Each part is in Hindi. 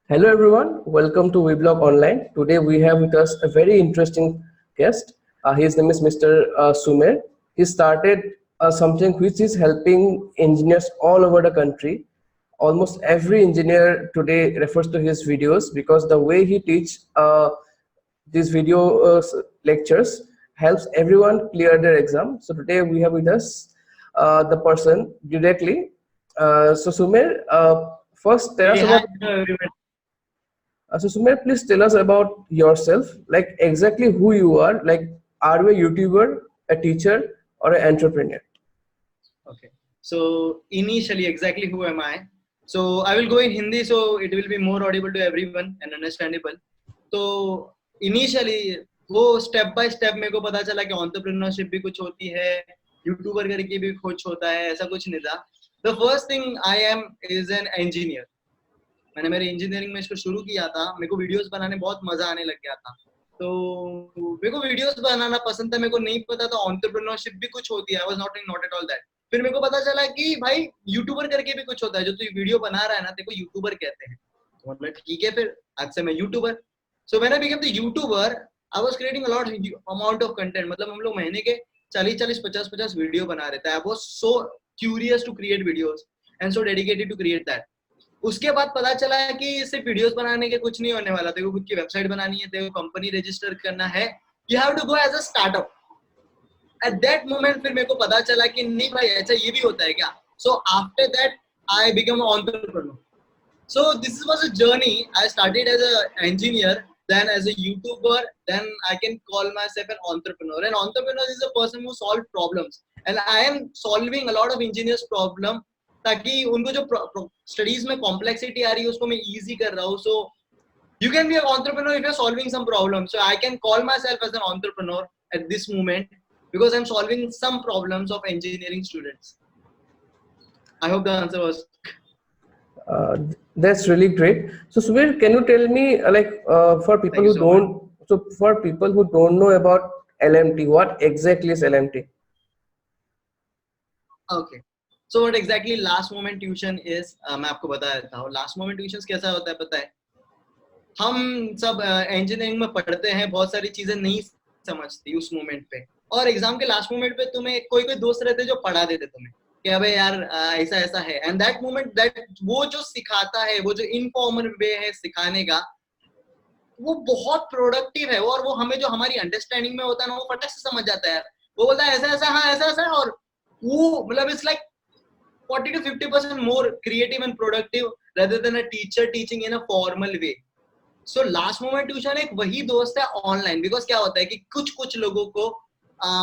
Hello everyone, welcome to Weblog Online. Today we have with us a very interesting guest. His name is Mr. Sumer. He started something which is helping engineers all over the country. Almost every engineer today refers to his videos because the way he teach these video lectures helps everyone clear their exam. So today we have with us the person directly. So Sumer, first tell us Hey, hi, about hello everyone. so Sumit, please tell us about yourself, like exactly who you are. Like, are you a YouTuber, a teacher, or an entrepreneur? Okay. So initially, exactly who am I? So I will go in Hindi, so it will be more audible to everyone and understandable. तो इनिशियली वो स्टेप बाय स्टेप मेरे को पता चला कि एंटरप्रेन्योरशिप भी कुछ होती है, यूट्यूबर करके भी कुछ होता है, ऐसा कुछ नहीं था. The first thing I am is an engineer. मैंने मेरे इंजीनियरिंग में इसको शुरू किया था. मेरे को वीडियोस बनाने बहुत मजा आने लग गया था. तो मेरे को वीडियोस बनाना पसंद था. मेरे को नहीं पता था एंटरप्रेन्योरशिप भी कुछ होती है. I was not at all that. फिर मेरे को पता चला कि भाई यूट्यूबर करके भी कुछ होता है. जो तू वीडियो बना रहा है ना, तेरे को यूट्यूबर कहते हैं. तो मतलब ठीक है, फिर आज से मैं YouTuber. So when I become the YouTuber, I was creating a lot amount of content. मतलब हम लोग महीने के 40 50 वीडियो बना रहे थे. I was so curious to create videos and so dedicated to create that. उसके बाद पता चला कि सिर्फ वीडियोस बनाने के कुछ नहीं होने वाला. तेरे को खुद की वेबसाइट बनानी है, तेरे को कंपनी रजिस्टर करना है. You have to go as a startup. At that moment फिर मेरे को पता चला कि नहीं भाई, ऐसा ये भी होता है क्या. So after that I become a entrepreneur. So this was a journey. I started as an engineer, then as a YouTuber, then I can call myself an entrepreneur. An entrepreneur is a person who solves problems, and I am solving a lot of engineers' problem ताकि उनको जो स्टडीज में कॉम्प्लेक्सिटी आ रही है उसको मैं इजी कर रहा हूँ. सो you can be an entrepreneur if you're solving some problem. So I can call myself as an entrepreneur at this moment because I'm solving some problems of engineering students. I hope the answer was. Uh, that's really great. So Subir, can you tell me, for people Thank you who so much. for people who don't know about LMT, what exactly is LMT? Okay. So what exactly last moment tuition is? मैं आपको बता देता हूँ. Last moment tuitions कैसा होता है पता है? हम सब इंजीनियरिंग में पढ़ते हैं, बहुत सारी चीजें नहीं समझती उस मोमेंट पे, और एग्जाम के लास्ट मोमेंट पे तुम्हें कोई कोई दोस्त रहते जो पढ़ा देते तुम्हें कि अबे यार ऐसा ऐसा है. एंड दैट मोमेंट, दैट वो जो सिखाता है, वो जो इनफॉर्मल वे है सिखाने का, वो बहुत प्रोडक्टिव है. और वो हमें जो हमारी अंडरस्टैंडिंग में होता है ना, वो फटक से समझ जाता है. वो बोलता है ऐसा ऐसा, हाँ ऐसा ऐसा है. और वो मतलब it's like 40 to 50% more creative and productive rather than a teacher teaching in a formal way. So last moment tuition एक वही दोस्त है ऑनलाइन. बिकॉज क्या होता है कि कुछ कुछ लोगों को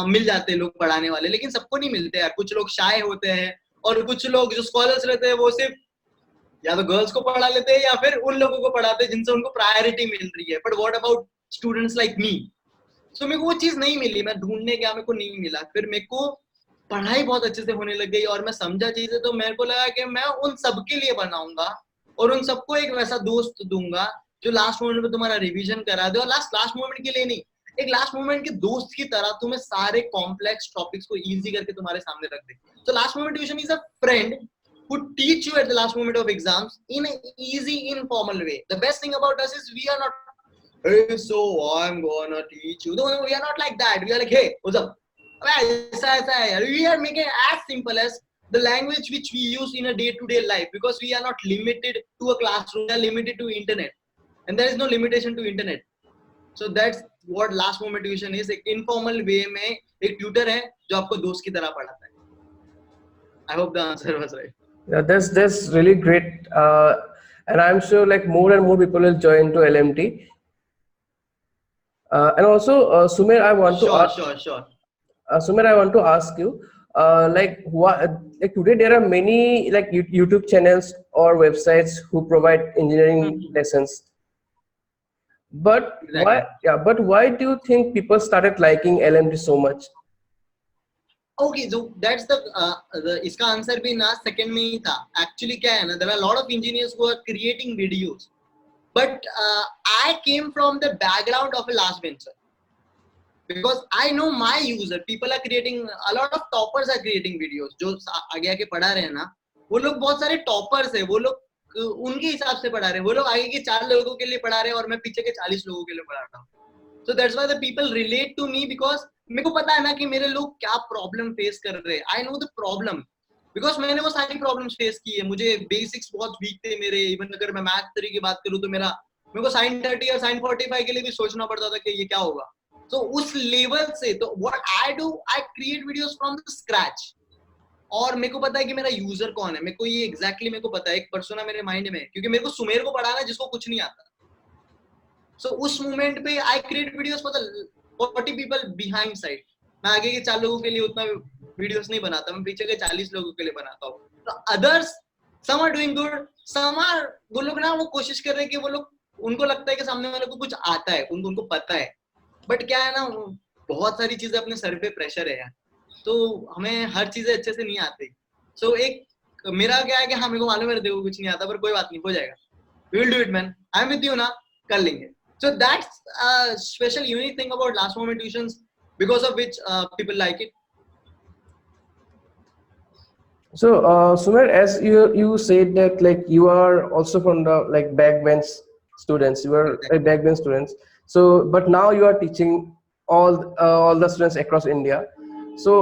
मिल जाते हैं लोग पढ़ाने वाले, लेकिन सबको नहीं मिलते यार. कुछ लोग शाय होते हैं, और कुछ लोग जो स्कॉलर्स रहते हैं वो सिर्फ या तो गर्ल्स को पढ़ा लेते हैं या फिर उन लोगों को पढ़ाते हैं जिनसे उनको प्रायोरिटी मिल रही है. But what about students like me? So मेरे को वो चीज नहीं मिली. मैं ढूंढने गया, मेरे को नहीं मिला. फिर मेरे को पढ़ाई बहुत अच्छे से होने लग गई और मैं समझा चीजें. तो मेरे को लगा कि मैं उन सबके लिए बनाऊंगा और उन सबको एक वैसा दोस्त दूंगा जो लास्ट मोमेंट में तुम्हारा रिवीजन करा दे. और लास्ट मोमेंट के लिए नहीं, एक लास्ट मोमेंट के दोस्त की तरह तुम्हें सारे कॉम्प्लेक्स टॉपिक्स को इजी करके तुम्हारे सामने रख दे. तो last moment tuition is a friend who teach you at the last moment of exams in an easy informal way. The best thing about us is we are not, hey, so I'm gonna teach you. No, we are not like that. We are like, hey, what's up? We are making it as simple as the language which we use in a day-to-day life, because we are not limited to a classroom. We are limited to internet, and there is no limitation to internet. So that's what last moment tuition is. एक informal way में एक tutor है जो आपको दोस्त की तरह पढ़ाता है. I hope the answer was right. Yeah, that's really great, and I'm sure like more and more people will join to LMT. And also, Sumer, I want to Sure, ask. sure, sure. Sumer, I want to ask you, like today there are many like YouTube channels or websites who provide engineering lessons. But Exactly. why? Yeah, but why do you think people started liking LMT so much? Okay, so that's the इसका आंसर भी ना सेकंड में ही था. एक्चुअली क्या है ना, there are a lot of engineers who are creating videos, but I came from the background of a last bencher. Because I know my user, people are creating, a lot of toppers are creating videos. जो आगे आके पढ़ा रहे हैं ना, वो लोग बहुत सारे टॉपर्स है. वो लोग उनके हिसाब से पढ़ा रहे हैं, वो लोग आगे के 4 लोगों के लिए पढ़ा रहे हैं और मैं पीछे के 40 लोगों के लिए पढ़ा रहा हूँ। So that's why the people relate to me, because मेरे को पता है ना कि मेरे लोग क्या प्रॉब्लम फेस कर रहे हैं। I know the problem because मैंने वो सारी प्रॉब्लम्स फेस की है। मुझे बेसिक्स बहुत वीक थे मेरे, इवन अगर मैं मैथ थ्योरी की बात करूँ तो मेरे को sin 30 और sin 45 के लिए भी सोचना पड़ता था कि ये क्या होगा। तो उस लेवल से तो what I do, I create videos from the scratch. और मेरे को पता है कि मेरा यूजर कौन है, मेरे को ये एग्जैक्टली मेरे को पता है, एक पर्सोना मेरे माइंड में है, क्योंकि मेरे को सुमेर को पढ़ाना है जिसको कुछ नहीं आता। सो उस मोमेंट पे I create videos for the 40 people behind side. मैं आगे के 4 लोगों के लिए उतना वीडियोस नहीं बनाता, मैं पीछे के 40 लोगों के लिए बनाता हूँ। तो others some are doing good, some are, वो लोग ना वो कोशिश कर रहे हैं कि वो लोग, उनको लगता है कि सामने वाले को कुछ आता है, उनको पता है, बट क्या है ना, बहुत सारी चीजें अपने सर पे प्रेशर है यार, तो हमें हर चीजें अच्छे से नहीं आती। सो एक मेरा क्या है कि हाँ मेरे को मालूम है देखो कुछ नहीं आता, पर कोई बात नहीं, हो जाएगा, we will do it man, I am with you ना, कर लेंगे। So that's a special unique thing about last moment tuitions, because of which people like it. So, Sumer, as you said that like you are also from the like backbench students, you are a backbench students. So, but now you are teaching all the students across India. So,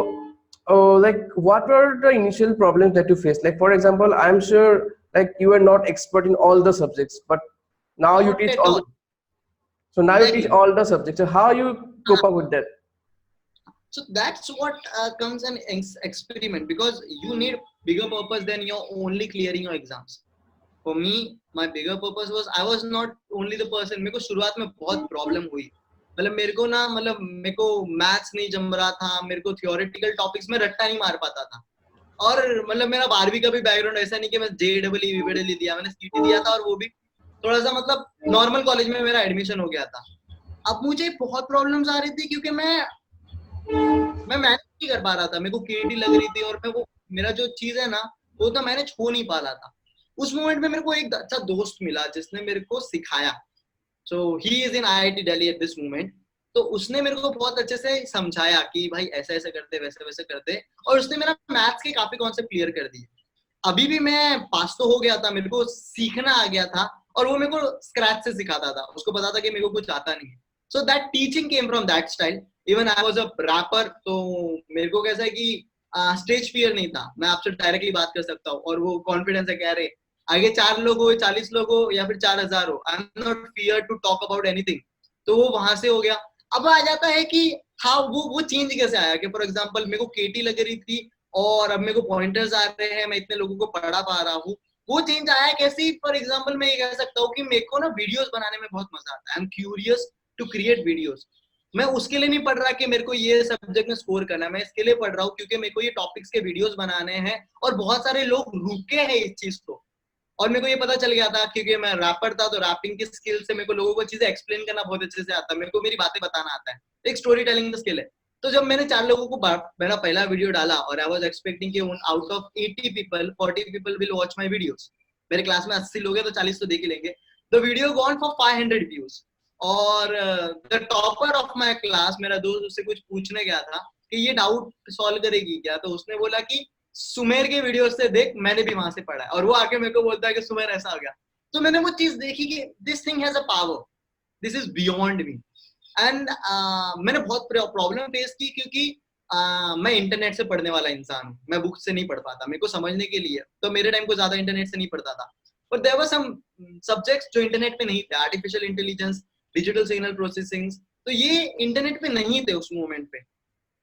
like what were the initial problems that you faced? Like for example, I'm sure like you are not expert in all the subjects, but now you Not teach at all. all. So now you teach Exactly. all the subjects. So how you cope up with that? So that's what comes an experiment, because you need bigger purpose than you're only clearing your exams. For me, my bigger purpose was I was not only the person. मेरे को शुरुआत में बहुत प्रॉब्लम हुई, मतलब मेरे को ना, मतलब मेरे को मैथ्स नहीं जम रहा था, मेरे को थियोरेटिकल टॉपिक्स में रट्टा नहीं मार पाता था। और मतलब मेरा 12वीं का भी बैकग्राउंड ऐसा नहीं कि मैं JEE VWE दिया, मैंने CT दिया था, और वो भी थोड़ा सा मतलब नॉर्मल कॉलेज में मेरा एडमिशन हो गया था। अब मुझे बहुत प्रॉब्लम्स आ रही थी क्योंकि मैं मैनेज नहीं कर पा रहा था, मेरे को KT लग रही थी, और मैं वो मेरा जो चीज है ना वो तो मैनेज हो नहीं पा रहा था। उस मोमेंट में मेरे को एक अच्छा दोस्त मिला जिसने मेरे को सिखाया। So he is in IIT Delhi at this moment. तो उसने मेरे को बहुत अच्छे से समझाया कि भाई ऐसे ऐसे करते, वैसे वैसे करते, और उसने मेरा मैथ्स के काफी कॉन्सेप्ट क्लियर कर दिए। अभी भी मैं पास तो हो गया था, मेरे को सीखना आ गया था, और वो मेरे को स्क्रैच से सिखाता था, उसको पता था कि मेरे को कुछ आता नहीं है। So that teaching came from that style. Even I was a rapper, तो मेरे को कैसा है कि स्टेज फियर नहीं था, मैं आपसे डायरेक्टली बात कर सकता हूँ, और वो कॉन्फिडेंस है, कह रहे आगे 4 लोग हो, 40 लोग हो, या फिर 4000 हो, I am not fear to talk about anything. तो वो वहां से हो गया। अब आ जाता है कि हाँ वो चेंज कैसे आया कि फॉर एग्जाम्पल मेरे को KT लग रही थी, और अब मेरे को पॉइंटर्स आ रहे हैं, मैं इतने लोगों को पढ़ा पा रहा हूँ। वो चेंज आया कैसे? फॉर एग्जाम्पल मैं ये कह सकता हूँ कि मेरे को ना वीडियोस बनाने में बहुत मजा आता है। I am curious to create videos. मैं उसके लिए नहीं पढ़ रहा कि मेरे को ये सब्जेक्ट में स्कोर करना है, मैं इसके लिए पढ़ रहा हूँ क्योंकि मेरे को ये टॉपिक्स के वीडियोस बनाने हैं, और बहुत सारे लोग रुके हैं इस चीज को। और मेरे को ये पता चल गया था क्योंकि मैं रैपर था, तो रैपिंग की स्किल से मेरे को लोगों को चीजें एक्सप्लेन करना बहुत अच्छे से आता है, मेरे को मेरी बातें बताना आता है, एक स्टोरी टेलिंग स्किल है। तो जब मैंने 4 लोगों को मेरा पहला वीडियो डाला, और आई वाज एक्सपेक्टिंग कि out of 80 people 40 people will watch my videos. मेरे क्लास में 80 लोग हैं तो 40 तो देख ही लेंगे। The video gone for 500 views, और the topper of my class, मेरा दोस्त, उससे कुछ पूछने गया था कि ये डाउट सॉल्व करेगी क्या, तो उसने बोला कि सुमेर के वीडियो से देख, मैंने भी वहां से पढ़ा है। और वो आके मेरे को बोलता है कि सुमेर ऐसा हो गया। तो मैंने वो चीज देखी कि this thing has a power, this is beyond me. And मैंने बहुत प्रॉब्लम फेस की, क्योंकि मैं इंटरनेट से पढ़ने वाला इंसान हूँ, मैं बुक से नहीं पढ़ पाता, मेरे को समझने के लिए तो मेरे टाइम को ज्यादा इंटरनेट से नहीं पढ़ता था। पर देयर वर सम सब्जेक्ट्स जो इंटरनेट पे नहीं थे, artificial intelligence, digital signal processing, तो ये इंटरनेट पे नहीं थे उस मोमेंट पे।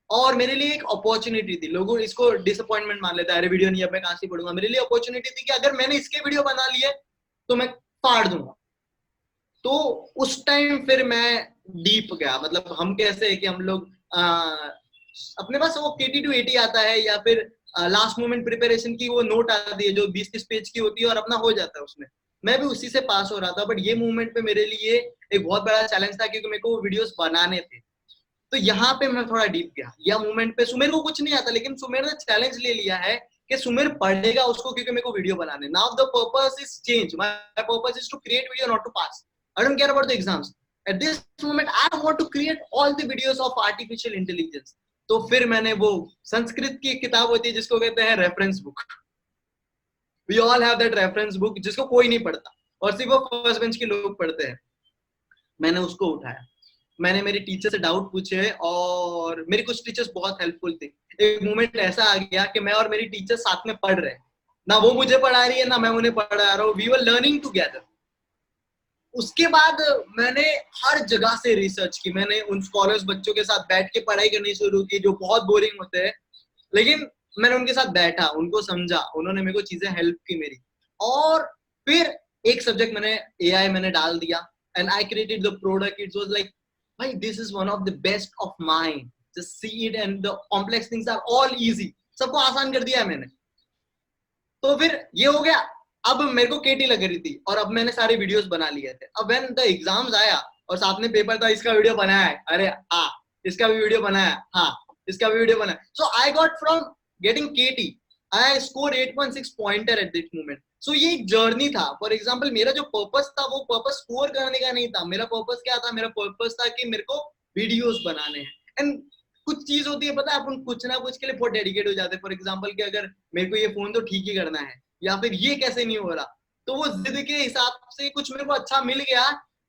और मेरे लिए एक अपॉर्चुनिटी थी। लोग इसको डिसअपॉइंटमेंट मान लेते हैं, अरे वीडियो नहीं है, मैं कहां से पढ़ूंगा। मेरे लिए अपॉर्चुनिटी थी कि अगर मैंने इसके वीडियो बना लिए तो मैं फाड़ दूंगा। तो उस टाइम फिर मैं डीप गया। मतलब हम कैसे है कि हम लोग अपने पास वो KT to 80 आता है, या फिर लास्ट मोमेंट प्रिपरेशन की वो नोट आती है जो 20-30 पेज की होती है, और अपना हो जाता है उसमें। मैं भी उसी से पास हो रहा था, बट ये मूवमेंट पे मेरे लिए एक बहुत बड़ा चैलेंज था, क्योंकि मेरे को वीडियोस बनाने थे। तो यहाँ पे मैं थोड़ा डीप गया। या मूवमेंट पे सुमेर को कुछ नहीं आता, लेकिन सुमेर ने चैलेंज ले लिया है कि सुमेर पढ़ेगा उसको, क्योंकि मेरे को वीडियो बनाने। Now the purpose is change, my purpose is to create video, not to pass. I don't care about the exams at this moment, I want to create all the videos of artificial intelligence. तो फिर मैंने वो संस्कृत की एक किताब होती है जिसको कहते हैं reference book, we all have that reference book जिसको कोई नहीं पढ़ता और सिर्फ वो फर्स्ट बेंच के लोग पढ़ते हैं। मैंने उसको उठाया, मैंने मेरी टीचर से डाउट पूछे और मेरी कुछ टीचर्स बहुत हेल्पफुल थी। एक मोमेंट ऐसा आ गया कि मैं और मेरी टीचर साथ में पढ़ रहे हैं, ना वो मुझे पढ़ा रही है ना मैं उन्हें पढ़ा रहा हूँ, वी वर लर्निंग टुगेदर। उसके बाद मैंने हर जगह से रिसर्च की, मैंने उन स्कॉलर्स बच्चों के साथ बैठ के पढ़ाई करनी शुरू की जो बहुत बोरिंग होते हैं, लेकिन मैंने उनके साथ बैठा, उनको समझा, उन्होंने मेरे को चीजें हेल्प की मेरी। और फिर एक सब्जेक्ट मैंने एआई मैंने डाल दिया and I created the product. It was like भाई this is one of the best of mind, just see it and the complex things are all easy, सबको आसान कर दिया है मैंने। तो फिर ये हो गया। अब मेरे को केटी लग रही थी और अब मैंने सारे वीडियोस बना लिए थे। अब व्हेन द एग्जाम्स आया और साथ में पेपर था, इसका वीडियो बनाया है, अरे हाँ इसका भी वीडियो बनाया, हाँ इसका भी वीडियो बनाया। So I got from getting KT I score 8.6 pointer at this moment. So ये एक जर्नी था। फॉर एग्जाम्पल मेरा जो पर्पस था वो पर्पस स्कोर करने का नहीं था। मेरा पर्पस क्या था? मेरा पर्पस था कि मेरे को वीडियोस बनाने हैं। एंड कुछ चीज होती है पता है, अपन कुछ ना कुछ के लिए बहुत डेडिकेट हो जाते हैं। फॉर एग्जाम्पल कि अगर मेरे को ये फोन तो ठीक ही करना है या फिर ये कैसे नहीं हो रहा, तो वो जिद के हिसाब से कुछ मेरे को अच्छा मिल गया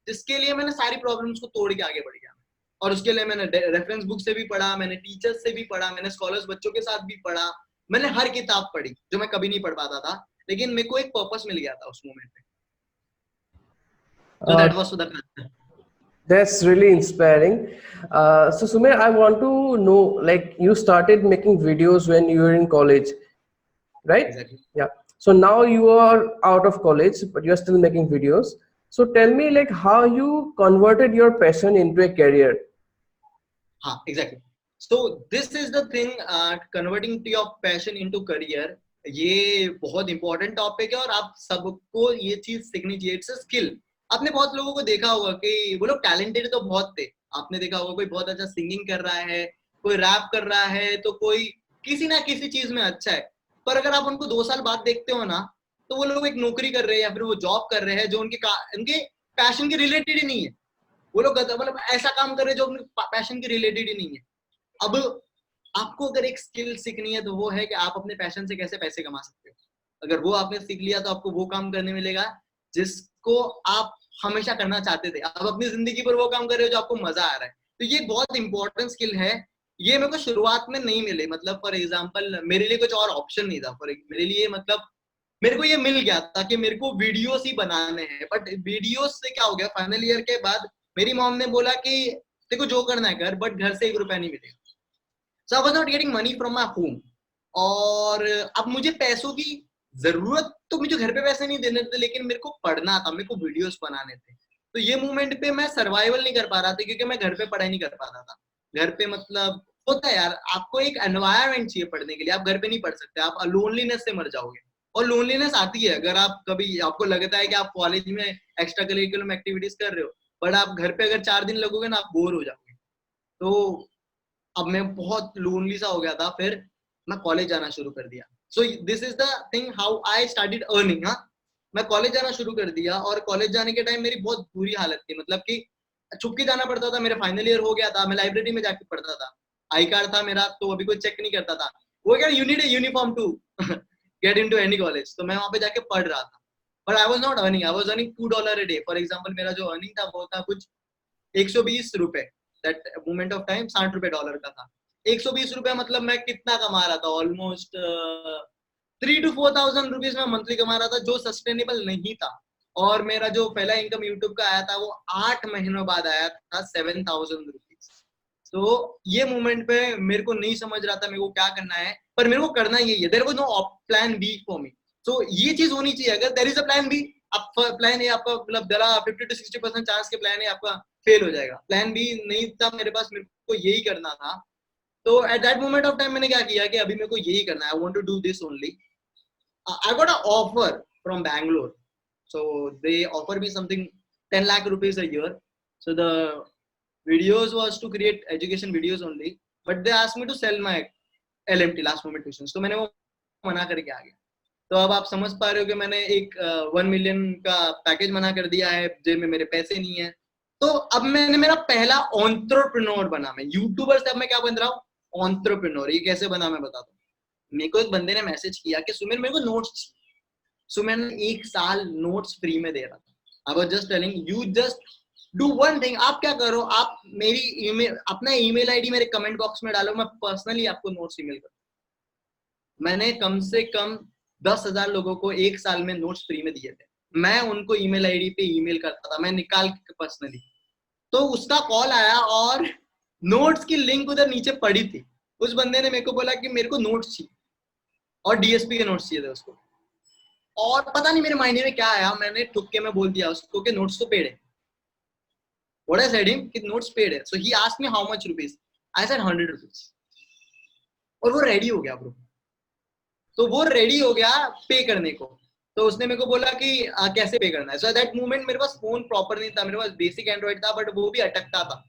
जिसके लिए मैंने सारी प्रॉब्लम्स को तोड़ के आगे बढ़ गया। और उसके लिए मैंने रेफरेंस बुक से भी पढ़ा, मैंने टीचर्स से भी पढ़ा, मैंने स्कॉलर्स बच्चों के साथ भी पढ़ा, मैंने हर किताब पढ़ी जो मैं कभी नहीं पढ़ पाता था, लेकिन मेरे को एक पर्पस मिल गया था उस मोमेंट पे। So that was Sudhakar. That's really inspiring. So Sumer, I want to know, like, you started making videos when you were in college, right? Exactly. Yeah. So now you are out of college, but you are still making videos. So tell me, like, how you converted your passion into a career. हाँ, exactly. So this is the thing, converting to your passion into career. ये बहुत इंपॉर्टेंट टॉपिक है और आप सबको ये चीज सीखनी चाहिए। It's a skill. आपने बहुत लोगों को देखा होगा कि वो लोग टैलेंटेड तो बहुत थे। आपने देखा होगा कोई बहुत अच्छा सिंगिंग कर रहा है, कोई रैप कर रहा है, तो कोई किसी ना किसी चीज में अच्छा है। पर अगर आप उनको 2 साल बाद देखते हो ना, तो वो लोग एक नौकरी कर रहे हैं या फिर वो जॉब कर रहे हैं जो उनके पैशन के रिलेटेड ही नहीं है। वो लोग मतलब ऐसा काम कर रहे हैं जो अपने पैशन के रिलेटेड ही नहीं है। अब आपको अगर एक स्किल सीखनी है तो वो है कि आप अपने पैशन से कैसे पैसे कमा सकते हो। अगर वो आपने सीख लिया तो आपको वो काम करने मिलेगा जिसको आप हमेशा करना चाहते थे। आप अपनी जिंदगी पर वो काम कर रहे हो जो आपको मजा आ रहा है। तो ये बहुत इंपॉर्टेंट स्किल है। ये मेरे को शुरुआत में नहीं मिले। मतलब फॉर एग्जाम्पल मेरे लिए कुछ और ऑप्शन नहीं था। मेरे लिए मतलब मेरे को ये मिल गया था कि मेरे को वीडियोस ही बनाने हैं। बट वीडियोस से क्या हो गया, फाइनल ईयर के बाद मेरी मॉम ने बोला कि देखो जो करना है कर, बट घर से 1 रुपया नहीं मिलेगा। So I was not getting money from my home. और अब मुझे पैसों की जरूरत, तो मुझे घर पे पैसे नहीं देने थे, लेकिन मेरे को पढ़ना था, मेरे को वीडियोस बनाने थे। तो ये मूवमेंट पे मैं सर्वाइवल नहीं कर पा रहा था क्योंकि मैं घर पे पढ़ाई नहीं कर पाता था। घर पे मतलब होता है यार, आपको एक एनवायरनमेंट चाहिए पढ़ने के लिए। आप घर पे नहीं पढ़ सकते, आप लोनलीनेस से मर जाओगे। और लोनलीनेस आती है अगर आप कभी आपको लगता है कि आप कॉलेज में एक्स्ट्रा करिकुलम एक्टिविटीज कर रहे हो, बट आप घर पे अगर 4 दिन लगोगे ना, आप बोर हो जाओगे। तो अब मैं बहुत लोनली सा हो गया था, फिर मैं कॉलेज जाना शुरू कर दिया। So this is the thing how I started earning. हाँ, मैं कॉलेज जाना शुरू कर दिया और कॉलेज जाने के टाइम मेरी बहुत बुरी हालत थी। मतलब कि छुप के जाना पड़ता था। मेरा फाइनल ईयर हो गया था, मैं लाइब्रेरी में जाके पढ़ता था। आई कार्ड था मेरा, तो अभी कोई चेक नहीं करता था। वो क्या, you need a uniform to get into any college. तो मैं वहां पे जाके पढ़ रहा था, but I was not earning. I was earning $2 a day. For example मेरा जो अर्निंग था वो था कुछ 120 रुपए। दैट मोमेंट ऑफ टाइम 60 रुपए डॉलर का था। 120 रुपए मतलब मैं कितना कमा रहा था, ऑलमोस्ट 3 to 4,000 रुपीज में मंथली कमा रहा था, जो सस्टेनेबल नहीं था। और मेरा जो पहला इनकम यूट्यूब का आया था वो 8 महीनों बाद आया था, 7,000 रुपीज। तो ये मोमेंट पे मेरे को नहीं समझ रहा था मेरे को क्या करना है, पर मेरे को करना यही है। There was no plan B for me. So ये चीज होनी चाहिए। अगर there is a plan B, आप प्लान ए आपका मतलब देयर आर 50 to 60% चांस के प्लान ए आपका फेल हो जाएगा। प्लान बी नहीं था मेरे पास, मेरे को यही करना था। तो eight that moment of time मैंने क्या किया कि अभी मेरे को यही करना है, I want to do this only. I got an offer from Bangalore. So they offer me something 10 lakh rupees a year. So the videos was to create education videos only, but they asked me to sell my LMT last moment tuitions. तो मैंने वो मना करके आ गया। तो अब आप समझ पा रहे हो कि मैंने एक 1 million का पैकेज मना कर दिया है, जेब में मेरे पैसे नहीं है। तो अब मैंने मेरा पहला एंटरप्रेन्योर बना। मैं यूट्यूबर से अब मैं क्या बन रहा हूँ, एंटरप्रेन्योर। ये कैसे बना मैं बताता हूँ। मेरे को एक बंदे ने मैसेज किया कि सुमिर मेरे को नोट्स चाहिए। सो मैंने 1 साल नोट्स फ्री में दे रहा था। I was just telling you just do one thing. आप क्या करो, आप मेरी ईमेल, अपना ईमेल आईडी मेरे कमेंट बॉक्स में डालो, मैं पर्सनली आपको नोट्स ईमेल करूँ। मैंने कम से कम 10,000 लोगों को 1 साल में नोट्स फ्री में दिए थे। मैं उनको ईमेल आईडी पे ईमेल करता था, मैं निकाल के पर्सनली। तो उसका कॉल आया और नोट्स की लिंक उधर नीचे पड़ी थी। उस बंदे ने मेरे को बोला कि मेरे को नोट्स चाहिए और डीएसपी के नोट्स चाहिए थे उसको। और पता नहीं मेरे माइंड में क्या आया, मैंने ठुक्के में बोल दिया उसको कि नोट्स तो पेड है। What I said him कि नोट्स पेड है। So he asked me how much rupees. I said 100 rupees. और वो रेडी हो गया ब्रो। तो वो रेडी हो गया पे करने को। तो उसने मेरे को बोला कि कैसे पे करना है। सो दैट मोमेंट मेरे पास फोन प्रॉपर नहीं था, मेरे पास बेसिक एंड्रॉइड था, बट वो भी अटकता था।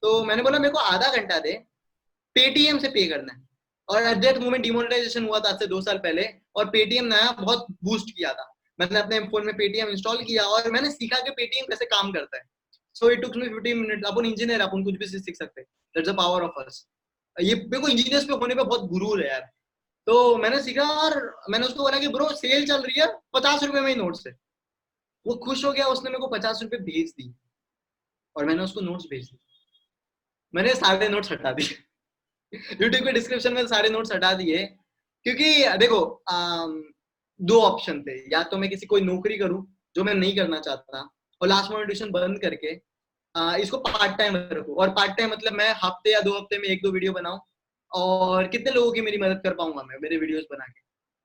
तो मैंने बोला मेरे को आधा घंटा दे, पेटीएम से पे करना है। और एट दैट मोमेंट डिमोनेटाइजेशन हुआ था आज से 2 साल पहले, और पेटीएम नया बहुत बूस्ट किया था। मैंने अपने फोन में पेटीएम इंस्टॉल किया और मैंने सीखा कि पेटीएम कैसे काम करता है। So it took me 15 minute. अपन इंजीनियर, अपन कुछ भी सीख सकते हैं। That's the power of us. ये मेरे को इंजीनियर्स पे होने पे बहुत गुरूर है यार। तो मैंने सीखा और मैंने उसको बोला कि ब्रो सेल चल रही है, 50 रुपए में ही नोट्स है। वो खुश हो गया, उसने मेरे को 50 रुपए भेज दी और मैंने उसको नोट्स भेज दिए। मैंने सारे नोट्स हटा दिए यूट्यूब के डिस्क्रिप्शन में सारे नोट्स हटा दिए। क्योंकि देखो 2 ऑप्शन थे, या तो मैं किसी कोई नौकरी करूं जो मैं नहीं करना चाहता और लास्ट मोमेंट ट्यूशन बंद करके इसको पार्ट टाइम रखूं। और पार्ट टाइम मतलब मैं हफ्ते या 2 हफ्ते में 1-2 वीडियो बनाऊं। और कितने लोगों की मेरी मदद कर पाऊंगा मैं मेरे वीडियोस बना के?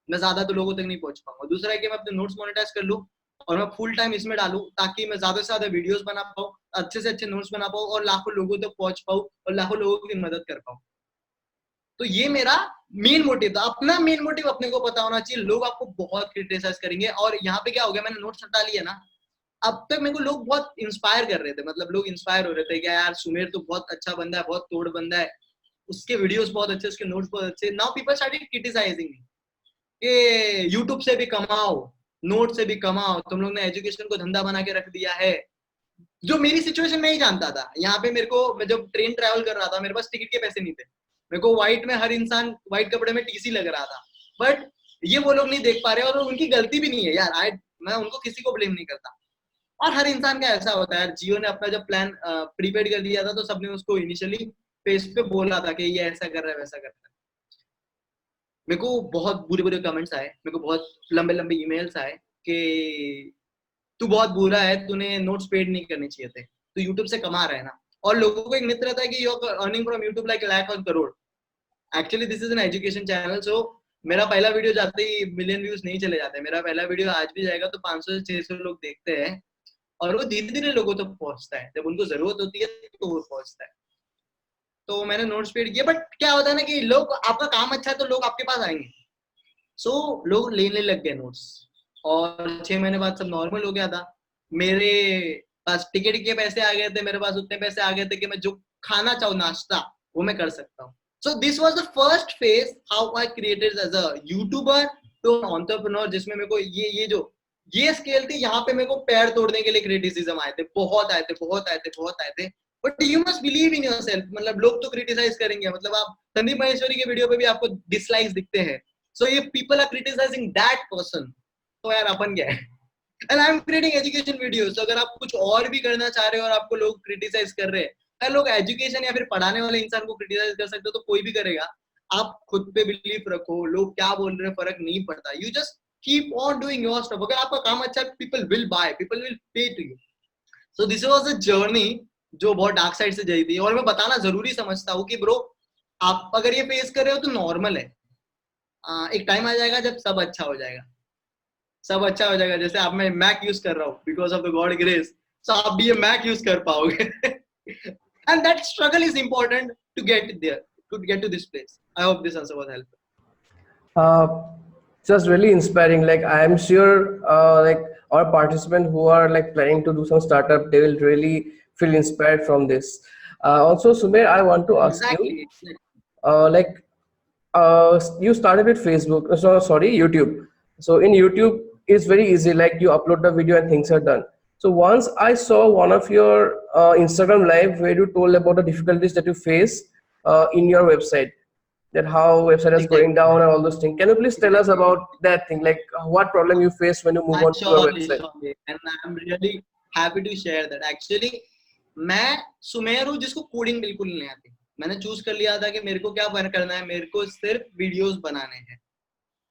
मैं ज्यादा तो लोगों तक नहीं पहुंच पाऊंगा। दूसरा है कि मैं अपने नोट्स मोनेटाइज कर लूं और मैं फुल टाइम इसमें डालूं, ताकि मैं ज्यादा से ज्यादा वीडियोस बना पाऊं, अच्छे से अच्छे नोट्स बना पाऊं और लाखों लोगों तक पहुंच पाऊं और लाखों लोगों की मदद कर पाऊं। तो ये मेरा मेन मोटिव था। अपना मेन मोटिव अपने को पता होना चाहिए। लोग आपको बहुत क्रिटिसाइज करेंगे। और यहाँ पे क्या हो गया, मैंने नोट्स हटा लिया ना, अब तक मेरे को लोग बहुत इंस्पायर कर रहे थे। मतलब लोग इंस्पायर हो रहे थे कि यार सुमेर तो बहुत अच्छा बंदा है, बहुत तोड़ बंदा है, उसके वीडियोस बहुत अच्छे, उसके नोट्स बहुत अच्छे। नाउ पीपल स्टार्टेड क्रिटिसाइजिंग मी कि यूट्यूब से भी कमाओ, नोट से भी कमाओ, तुम लोग ने एजुकेशन को धंधा बना के रख दिया है। जो मेरी सिचुएशन नहीं जानता था। यहाँ पे मेरे को, मैं जब ट्रेन ट्रैवल कर रहा था, मेरे पास टिकट के पैसे नहीं थे। मेरे को व्हाइट में, हर इंसान व्हाइट कपड़े में टीसी लग रहा था। बट ये वो लोग नहीं देख पा रहे और उनकी गलती भी नहीं है यार। मैं उनको किसी को ब्लेम नहीं करता। और हर इंसान का ऐसा होता है यार। जियो ने अपना जब प्लान प्रीपेड कर दिया था तो सबने उसको इनिशियली फेस पे बोला था कि ये ऐसा कर रहा है, वैसा कर रहा है। मेरे को बहुत बुरे बुरे कमेंट्स आए, मेरे को बहुत लंबे लंबे ईमेल्स आए कि तू बहुत बुरा है, तूने नोट्स पेड नहीं करने चाहिए थे, तू यूट्यूब से कमा रहा है ना। और लोगों को एक मित्र रहता है कि you are earning from YouTube like lakh और crore. Actually this is an education channel. So मेरा पहला वीडियो जाते ही मिलियन व्यूज नहीं चले जाते। मेरा पहला वीडियो आज भी जाएगा तो 500 से 600 लोग देखते हैं और वो धीरे धीरे लोगों तक पहुंचता है। जब उनको जरूरत होती है तो वो पहुंचता है। तो मैंने नोट्स पेड किए। बट क्या होता है ना कि लोग, आपका काम अच्छा है तो लोग आपके पास आएंगे। सो लोग लेने लग गए नोट्स और 6 महीने बाद सब नॉर्मल हो गया था। मेरे पास टिकट के पैसे आ गए थे, मेरे पास उतने पैसे आ गए थे कि मैं जो खाना चाहूँ नाश्ता वो मैं कर सकता हूँ। So this was the first phase how I created as a YouTuber to entrepreneur, जिसमें मेरे को ये स्केल थी। यहाँ पे मेरे को पैर तोड़ने के लिए क्रिटिसिज्म आए थे, बहुत आए थे, बहुत आए थे, बहुत आए थे। But you must believe in yourself. मतलब लोग तो क्रिटिसाइज करेंगे। मतलब आप संदीप महेश्वरी के वीडियो पे भी आपको डिसलाइक्स दिखते हैं। So if people are criticizing that person, तो यार अपन क्या है? And I'm creating education videos. तो अगर आप कुछ और भी करना चाह रहे हो और आपको लोग क्रिटिसाइज कर रहे हैं, अगर लोग एजुकेशन या फिर पढ़ाने वाले इंसान को क्रिटिसाइज कर सकते हो तो कोई भी करेगा। आप खुद पे बिलीव रखो, लोग क्या बोल रहे हैं फर्क नहीं पड़ता। You just keep on doing your stuff. अगर आपका काम अच्छा है, people will buy, people will pay to you. So this was a journey जो बहुत डार्क साइड से गई थी। और मैं बताना जरूरी समझता हूँ कि ब्रो, आप अगर ये फेस कर रहे हो तो नॉर्मल है। एक टाइम आ जाएगा जब सब अच्छा हो जाएगा, सब अच्छा हो जाएगा। जैसे आप, मैं मैक यूज कर रहा हूँ because of the god grace, so आप भी ये मैक यूज कर पाओगे। And that struggle is important to get there, to get to this place. I hope this answer was helpful. Just really inspiring. Like I am sure like our participants who are like planning to do some startup, they will really feel inspired from this. Also Sumer, I want to ask you, Exactly. like you started with Facebook, so sorry, YouTube. So in YouTube it's very easy, like you upload the video and things are done. So once I saw one of your Instagram live where you told about the difficulties that you face in your website. that how website is going Exactly. down and all those things. Can you please tell us about that thing, like what problem you face when you move on to your Surely, website? surely. And I'm really happy to share that. Actually, मैं सुमेर हूँ जिसको कोडिंग बिल्कुल नहीं आती. मैंने चूज कर लिया था कि मेरे को क्या करना है, मेरे को सिर्फ वीडियोस बनाने हैं.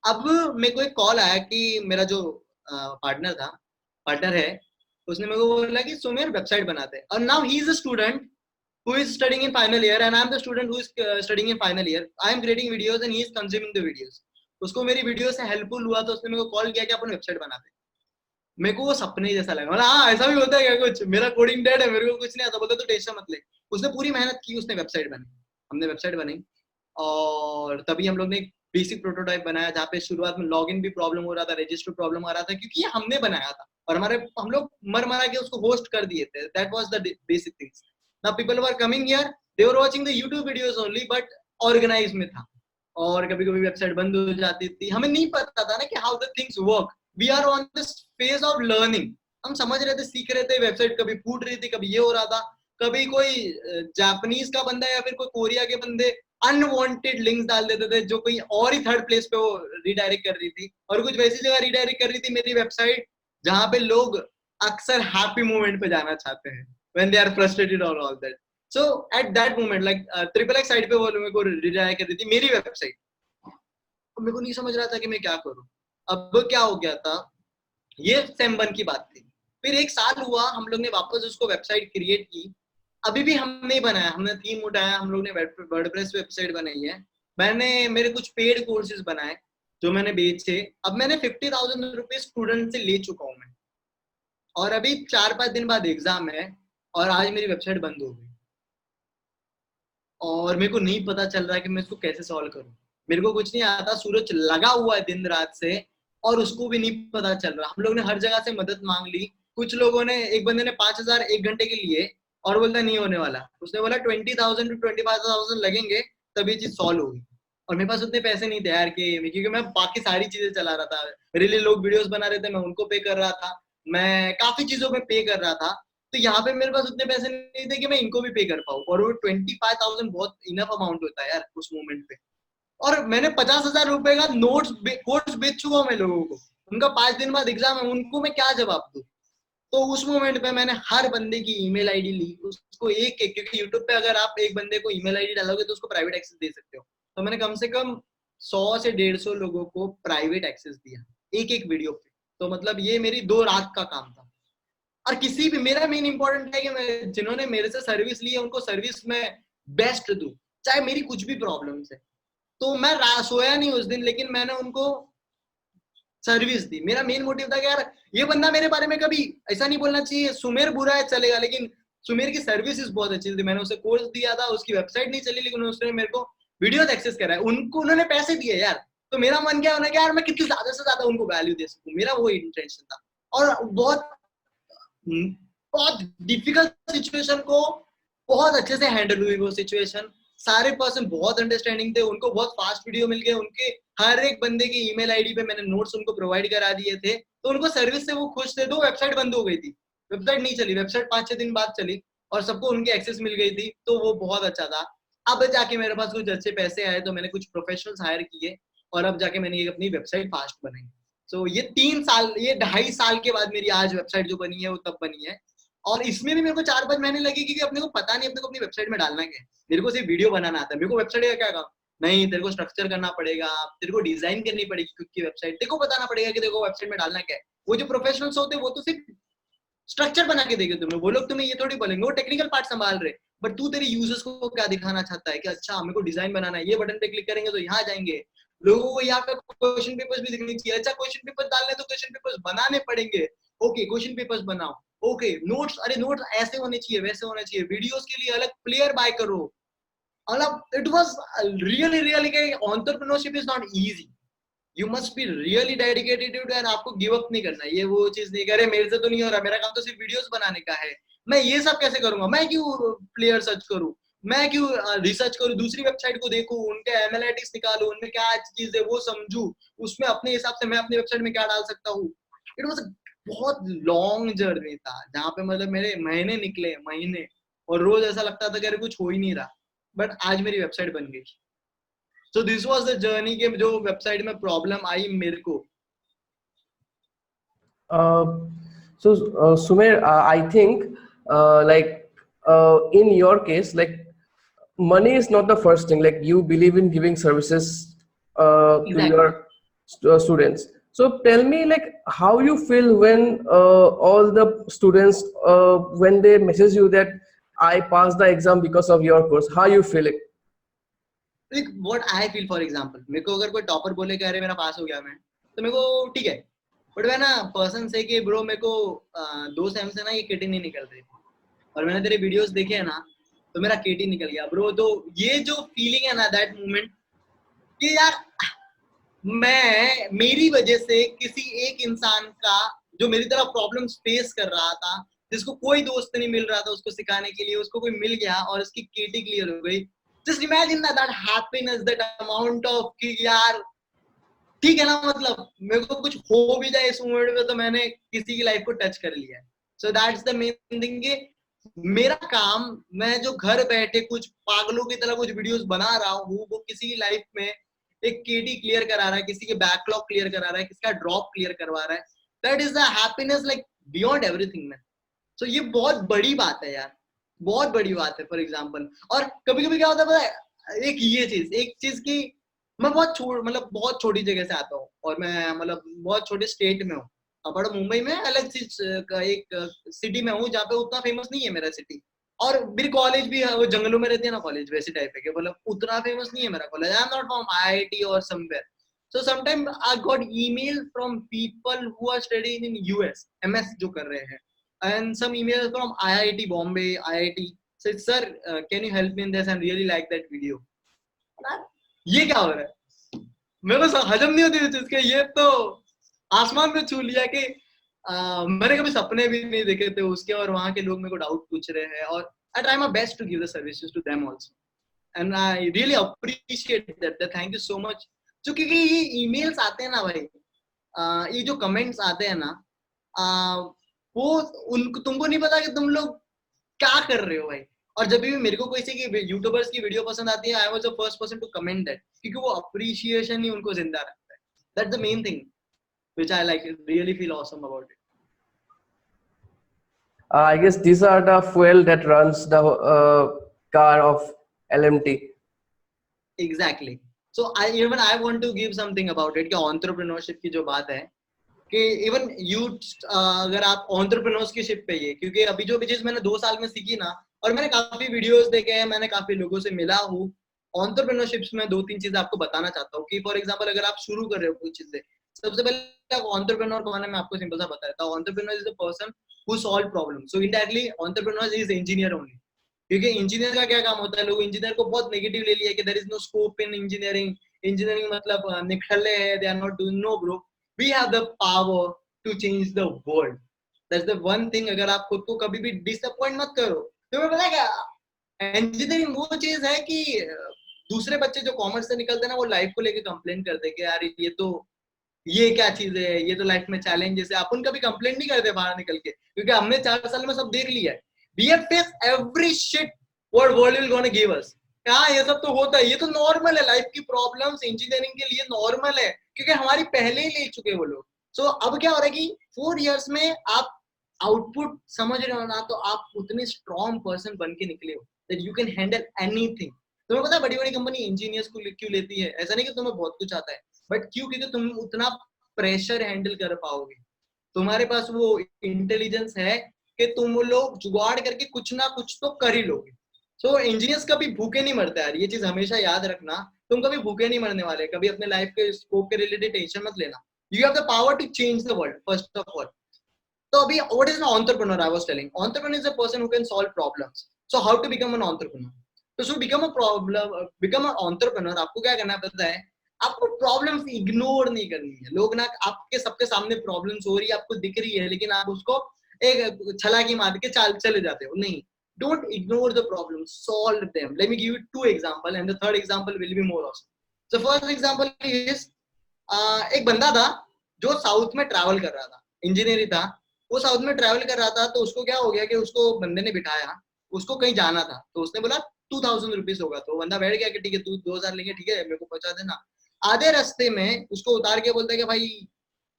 अब मेरे को एक कॉल आया कि मेरा जो पार्टनर है, उसने मेरे को बोला कि सुमेर वेबसाइट बनाते हैं. और now he is a student who is studying in final year and I am the student who is studying in final year. I am creating videos and he is consuming the videos. उसको मेरी वीडियो से हेल्पफुल हुआ तो उसने मेरे को कॉल किया कि अपन वेबसाइट बनाते हैं. मेरे को वो सपने जैसा लगा. बोला हाँ ऐसा भी होता है क्या कुछ, मेरा कोडिंग डेड है, मेरे को कुछ नहीं आता. बोलते तो टेंशन मत ले. उसने पूरी मेहनत की, उसने वेबसाइट बनाई, हमने वेबसाइट बनाई. और तभी हम लोग ने एक बेसिक प्रोटोटाइप बनाया जहाँ पे शुरुआत में लॉगिन भी प्रॉब्लम हो रहा था, रजिस्टर प्रॉब्लम आ रहा था, क्योंकि ये हमने बनाया था और हम लोग मर के उसको होस्ट कर दिए थे. That was the basic things. Now people were coming here, they were watching the YouTube videos only, but organized में था. और कभी कभी वेबसाइट बंद हो जाती थी. हमें नहीं पता था ना कि how the things work. We are on this phase of learning. हम समझ रहे थे, सीख रहे थे. वेबसाइट कभी फूट रही थी, कभी ये हो रहा था, कभी कोई जापानीज का बंदा या फिर कोई कोरिया के बंदे अनवांटेड लिंक्स डाल देते थे जो कोई और ही थर्ड प्लेस पे वो रिडायरेक्ट कर रही थी, और कुछ वैसी जगह रिडायरेक्ट कर रही थी मेरी वेबसाइट जहाँ पे लोग अक्सर हैप्पी मोमेंट पे जाना चाहते हैं when they are frustrated or all that. So at that moment, like XXX site पे वो मेरे को रिडायरेक्ट कर रही थी मेरी वेबसाइट. मेरे को नहीं समझ रहा था कि मैं क्या करूं. अब क्या हो गया था, ये सेम 1 की बात थी. फिर 1 साल हुआ, हम लोग ने वापस उसको वेबसाइट क्रिएट की. अभी भी हमने ही बनाया, हमने थीम उठाया, हम लोग ने वर्डप्रेस वेबसाइट बनाई है. मैंने मेरे कुछ पेड कोर्सेज बनाए जो मैंने बेचे. अब मैंने 50,000 रुपीज स्टूडेंट से ले चुका हूं मैं. और अभी 4-5 दिन बाद एग्जाम है और आज मेरी वेबसाइट बंद हो गई. और मेरे को नहीं पता चल रहा है कि मैं इसको कैसे सॉल्व करूं. मेरे को कुछ नहीं आता. सूरज लगा हुआ है दिन रात से और उसको भी नहीं पता चल रहा. हम लोग ने हर जगह से मदद मांग ली. कुछ लोगों ने, एक बंदे ने 5,000 1 घंटे के लिए, और बोलता नहीं होने वाला. उसने बोला 20,000 to 25,000 लगेंगे तब ये चीज सॉल्व होगी. और मेरे पास उतने पैसे नहीं थे यार क्योंकि मैं बाकी सारी चीजें चला रहा था. मेरे लिए लोग वीडियोस बना रहे थे, मैं उनको पे कर रहा था, मैं काफी चीजों में पे कर रहा था. तो यहाँ पे मेरे पास उतने पैसे नहीं थे कि मैं इनको भी पे कर पाऊँ. और वो 25,000 बहुत इनफ अमाउंट होता है यार उस मोमेंट पे. और मैंने 50,000 रुपए का कोर्स बेच चुका हूँ मैं लोगों को. उनका 5 दिन बाद एग्जाम है, उनको मैं क्या जवाब दूं. तो उस मोमेंट पे मैंने हर बंदे की ईमेल आईडी ली, उसको एक एक, क्योंकि यूट्यूब पे अगर आप एक बंदे को ईमेल आईडी डालोगे तो उसको प्राइवेट एक्सेस दे सकते हो. तो मैंने कम से कम 100 से 150 लोगों को प्राइवेट एक्सेस दिया एक वीडियो पे. तो मतलब ये मेरी 2 रात का काम था. और किसी भी, मेरा मेन इंपॉर्टेंट है कि मैं जिन्होंने मेरे से सर्विस ली है उनको सर्विस में बेस्ट दूं, चाहे मेरी कुछ भी प्रॉब्लम है. तो मैं सोया नहीं उस दिन, लेकिन मैंने उनको सर्विस दी. मेरा मेन मोटिव था कि यार ये बंदा मेरे बारे में कभी ऐसा नहीं बोलना चाहिए सुमेर बुरा है चलेगा, लेकिन सुमेर की सर्विसेज बहुत अच्छी थी. मैंने उसे कोर्स दिया था, उसकी वेबसाइट नहीं चली लेकिन उसने मेरे को वीडियोस एक्सेस करा है. उन्होंने पैसे दिए यार. तो मेरा मन क्या होना कि यार मैं कितनी ज्यादा से ज्यादा उनको वैल्यू दे सकूं. मेरा वो इंटेंशन था. और बहुत बहुत डिफिकल्ट सिचुएशन को बहुत अच्छे से हैंडल हुई वो सिचुएशन. सारे पर्सन बहुत अंडरस्टैंडिंग थे, उनको बहुत फास्ट वीडियो मिल गए. उनके हर एक बंदे की ईमेल आईडी पे मैंने नोट्स उनको प्रोवाइड करा दिए थे. तो उनको सर्विस से वो खुश थे. तो वेबसाइट बंद हो गई थी, वेबसाइट नहीं चली. वेबसाइट 5-6 दिन बाद चली और सबको उनकी एक्सेस मिल गई थी. तो वो बहुत अच्छा था. अब जाके मेरे पास कुछ अच्छे पैसे आए तो मैंने कुछ प्रोफेशनल्स हायर किए और अब जाके मैंने ये अपनी वेबसाइट फास्ट बनाई. सो ये 3 साल, ये 2.5 साल के बाद मेरी आज वेबसाइट जो बनी है वो तब बनी है. और इसमें भी मेरे को 4-5 महीने लगे क्योंकि अपने को पता नहीं अपने को अपनी वेबसाइट में डालना क्या है. मेरे को सिर्फ वीडियो बनाना आता है. मेरे को वेबसाइट का क्या काम नहीं, तेरे को स्ट्रक्चर करना पड़ेगा, तेरे को डिजाइन करनी पड़ेगी खुद की वेबसाइट, तेरे को बताना पड़ेगा कि देखो वेबसाइट में डालना क्या है. वो जो प्रोफेशनल्स होते हैं वो तो सिर्फ स्ट्रक्चर बना के देंगे तुम्हें. वो लोग तुम्हें ये थोड़ी बोलेंगे, वो टेक्निकल पार्ट संभाल रहे. बट तू तेरे यूजर्स को क्या दिखाना चाहता है कि अच्छा मेरे को डिजाइन बनाना है, ये बटन पे क्लिक करेंगे तो यहाँ जाएंगे. लोगों को यहाँ पे क्वेश्चन पेपर्स भी दिखनी चाहिए. अच्छा क्वेश्चन पेपर डालने तो क्वेश्चन पेपर्स बनाने पड़ेंगे. ओके क्वेश्चन पेपर्स बनाओ. ओके नोट्स, अरे नोट्स ऐसे होने चाहिए, वैसे होने चाहिए. वीडियोस के लिए अलग प्लेयर बाय करो. मतलब इट वाज रियली कि entrepreneurship is not easy. You must be really dedicated and आपको गिव अप नहीं करना. ये वो चीज नहीं करे मेरे से तो नहीं हो रहा, मेरा काम तो सिर्फ वीडियोस बनाने का है, मैं ये सब कैसे करूंगा, मैं क्यों प्लेयर सर्च करूं, मैं क्यों रिसर्च करूं, दूसरी वेबसाइट को देखूं, उनके एनालिटिक्स निकालूं, उनमें क्या चीज है वो समझूं, उसमें अपने हिसाब से मैं अपनी वेबसाइट में क्या डाल सकता हूँ. इट वाज बहुत लॉन्ग जर्नी था जहाँ पे मतलब मेरे महीने निकले, महीने, और रोज ऐसा लगता था कि अरे कुछ हो ही नहीं रहा. बट आज मेरी वेबसाइट बन गई. So this was the journey के जो वेबसाइट में प्रॉब्लम आई मेरे को. Sumer, I think in your case, like money is not the first thing. Like you believe in giving services to Exactly. your students. So tell me, like, how you feel when all the students when they message you that I passed the exam because of your course. How you feel it? Like what I feel, for example, मेरे को अगर कोई टॉपर बोले कि अरे मेरा पास हो गया मैं, तो मेरे को ठीक है. बट मैं ना पर्सन से कि ब्रो मेरे को 2 सेम से ना ये केटी नहीं निकल रही, और मैंने तेरे वीडियोस देखे हैं ना, तो मेरा केटी निकल गया ब्रो. तो ये जो फीलिंग है ना, दैट मोमेंट कि यार मैं मेरी वजह से किसी एक इंसान का जो मेरी तरह प्रॉब्लम्स फेस कर रहा था, जिसको कोई दोस्त नहीं मिल रहा था उसको सिखाने के लिए, उसको कोई मिल गया और उसकी केटी क्लियर हो गई. Just imagine that happiness, that amount of कि यार ठीक है ना, मतलब मेरे को कुछ हो भी जाए इस मोमेंट में तो मैंने किसी की लाइफ को टच कर लिया है. So that's the main thing कि मेरा काम, मैं जो घर बैठे कुछ पागलों की तरह कुछ वीडियोस बना रहा हूँ, वो किसी की लाइफ में एक केटी क्लियर करा रहा है, किसी के बैकलॉग क्लियर करा रहा है, किसका ड्रॉप क्लियर करवा रहा है. That is the happiness like beyond everything man. So ये बहुत बड़ी बात है यार, बहुत बड़ी बात है. फॉर एग्जाम्पल, और कभी कभी क्या होता है पता है, एक चीज की मैं बहुत छोटी जगह से आता हूँ, और मैं मतलब बहुत छोटे स्टेट में हूँ. बड़ा मुंबई में अलग सी एक सिटी में हूँ जहाँ पे उतना फेमस नहीं है मेरा सिटी, और मेरी कॉलेज भी है वो जंगलों में रहती है ना कॉलेज, वैसे टाइप है कि मतलब उतना फेमस नहीं है मेरा college. I am not from IIT और somewhere. So sometimes I got email from people who are studying in US, MS जो कर रहे हैं, and some emails from IIT Bombay, IIT. Said, sir, can you help me in this? I really like that video. ये क्या हो रहा है, मेरे को हजम नहीं होती चीज के. ये तो आसमान में छू लिया कि मैंने कभी सपने भी नहीं देखे थे उसके, और वहां के लोग मेरे को डाउट पूछ रहे हैं, और I try my best to give the services to them also, and I really appreciate that. Thank you so much. जो क्योंकि ये ईमेल्स आते हैं ना भाई, ये जो कमेंट्स आते हैं ना, वो उनको तुमको नहीं पता कि तुम लोग क्या कर रहे हो भाई. और जब भी मेरे को किसी की यूट्यूबर्स की वीडियो पसंद आती है, I was the first person to comment that, क्योंकि वो अप्रिशिएशन ही उनको जिंदा रखता है. That's the main thing which I like, really feel awesome about it. I guess these are the fuel that runs the car of LMT. Exactly. So I want to give something about it कि एंटरप्रेन्योरशिप की जो बात है कि इवन यू अगर आप एंटरप्रेन्योर्स की शिप पे ही है, क्योंकि अभी जो भी चीज मैंने 2 साल में सीखी ना, और मैंने काफी वीडियोस देखे हैं, मैंने काफी लोगों से मिला हूँ एंटरप्रेन्योरशिप्स में, 2-3 चीजें आपको बताना चाहता हूँ कि फॉर एग्जांपल अगर आप शुरू कर रहे हो कुछ चीजें, सबसे पहले एंटरप्रेन्योर कौन है मैं आपको सिंपल सा बता देता हूँ. Entrepreneur is a person who solve problem. So indirectly entrepreneur is engineer only, क्योंकि इंजीनियर का क्या काम होता है, लोग इंजीनियर को बहुत नेगेटिव ले लिया कि there is no scope in engineering, engineering मतलब निकले है, they are not doing. No bro, we have the power to change the world. That's the one thing. अगर आप खुद को कभी भी डिसअपॉइंट मत करो. तुम्हें पता है क्या, इंजीनियरिंग वो चीज है कि दूसरे बच्चे जो कॉमर्स से निकलते हैं ना, वो लाइफ को लेके कंप्लेंट करते हैं कि यार ये क्या चीज है, ये तो लाइफ में चैलेंजेस है. अपन कभी कंप्लेंट नहीं करते बाहर निकल के, क्योंकि हमने 4 साल में सब देख लिया है. We have faced every shit what world will gonna give us. हाँ, ये सब तो होता है, ये तो नॉर्मल है. लाइफ की प्रॉब्लम्स इंजीनियरिंग के लिए नॉर्मल है, क्योंकि हमारी पहले ही ले चुके वो लोग. सो अब क्या हो रहा है कि 4 इयर्स में आप आउटपुट समझ रहे हो ना, तो आप उतने स्ट्रॉन्ग पर्सन बन के निकले हो that you can handle anything. तुम्हें पता है बड़ी बड़ी कंपनी इंजीनियर्स को क्यों लेती है? ऐसा नहीं कि तुम्हें बहुत कुछ आता है, बट क्यों? क्योंकि तुम उतना प्रेशर हैंडल कर पाओगे, तुम्हारे पास वो इंटेलिजेंस है कि तुम लोग जुगाड़ करके कुछ ना कुछ तो कर ही लोगे. सो इंजीनियर्स कभी भूखे नहीं मरते यार, ये चीज हमेशा याद रखना. तुम कभी भूखे नहीं मरने वाले. कभी अपने लाइफ के स्कोप के रिलेटेड टेंशन मत लेना. You have the power to change the world first of all. तो अभी what is an entrepreneur? I was telling, entrepreneur is a person who can solve problems. So how to become an entrepreneur? तो सो बिकम एन एंटरप्रेन्योर, आपको क्या करना पड़ता है, आपको प्रॉब्लम्स इग्नोर नहीं करनी है. लोग ना आपके सबके सामने प्रॉब्लम्स हो रही है, आपको दिख रही है, लेकिन आप उसको एक छलाकी मार के चले जाते हो. नहीं, don't ignore the problem, solve them. Let me give you 2 example and the third example will be more awesome. So first example is एक बंदा था जो साउथ में ट्रैवल कर रहा था, इंजीनियर था वो. साउथ में ट्रैवल कर रहा था, तो उसको क्या हो गया कि उसको बंदे ने बिठाया, उसको कहीं जाना था, तो उसने बोला 2000 रुपीज होगा। तो बंदा बैठ गया कि ठीक है तू 2000 लेंगे, ठीक है मेरे को पहुंचा देना। आधे रास्ते में उसको उतार के बोलता है कि भाई